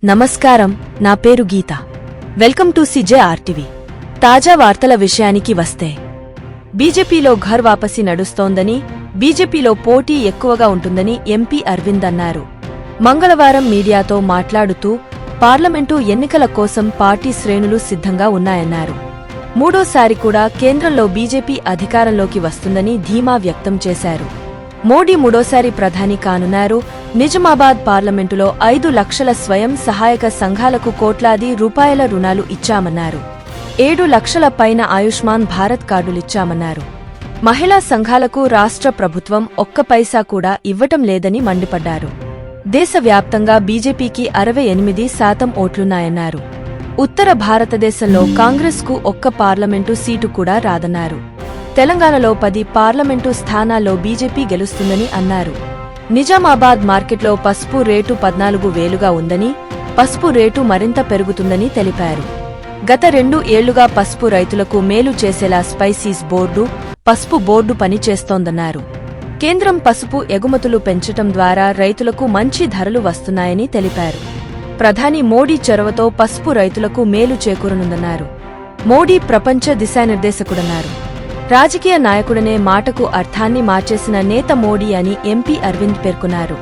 నమస్కారం, నా పేరు గీత. Welcome to CJRTV. తాజా వార్తల విషయానికి వస్తే, బీజేపీలో ఘర్ వాపసీ నడుస్తోందని, బీజేపీలో పోటీ ఎక్కువగా ఉంటుందని ఎంపీ అరవింద్ అన్నారు. మంగళవారం మీడియాతో మాట్లాడుతూ పార్లమెంటు ఎన్నికల కోసం పార్టీ శ్రేణులు సిద్ధంగా ఉన్నాయన్నారు. మూడోసారి కూడా కేంద్రంలో బీజేపీ అధికారంలోకి వస్తుందని ధీమా వ్యక్తం చేశారు. మోడీ మూడోసారి ప్రధాని కానున్నారు. నిజామాబాద్ పార్లమెంటులో 5 లక్షల స్వయం సహాయక సంఘాలకు కోట్లాది రూపాయల రుణాలు ఇచ్చామన్నారు. 7 లక్షల పైన ఆయుష్మాన్ భారత్ కార్డులిచ్చామన్నారు. మహిళా సంఘాలకు రాష్ట్ర ప్రభుత్వం ఒక్క పైసా కూడా ఇవ్వటం లేదని మండిపడ్డారు. దేశవ్యాప్తంగా బీజేపీకి 68% ఓట్లున్నాయన్నారు. ఉత్తర భారతదేశంలో కాంగ్రెస్కు ఒక్క పార్లమెంటు సీటు కూడా రాదన్నారు. తెలంగాణలో 10 పార్లమెంటు స్థానాల్లో బీజేపీ గెలుస్తుందని అన్నారు. నిజామాబాద్ మార్కెట్లో పసుపు రేటు 14,000గా ఉందని, పసుపు రేటు మరింత పెరుగుతుందని తెలిపారు. గత 2 ఏళ్లుగా పసుపు రైతులకు మేలు చేసేలా స్పైసీస్ బోర్డు, పసుపు బోర్డు పనిచేస్తోందన్నారు. కేంద్రం పసుపు ఎగుమతులు పెంచటం ద్వారా రైతులకు మంచి ధరలు వస్తున్నాయని తెలిపారు. ప్రధాని మోడీ చొరవతో పసుపు రైతులకు మేలు చేకూరనుందన్నారు. మోడీ ప్రపంచ దిశానిర్దేశకుడన్నారు. రాజకీయ నాయకుడనే మాటకు అర్థాన్ని మార్చేసిన నేత మోడీ అని ఎంపీ అరవింద్ పేర్కొన్నారు.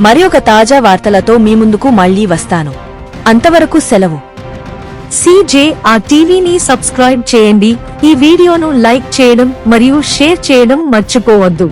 మరి ఒక తాజా వార్తలతో మీ ముందుకు మళ్లీ వస్తాను. అంతవరకు సెలవు. CJRTVని సబ్స్క్రైబ్ చేయండి. ఈ వీడియోను లైక్ చేయడం మరియు షేర్ చేయడం మర్చిపోవద్దు.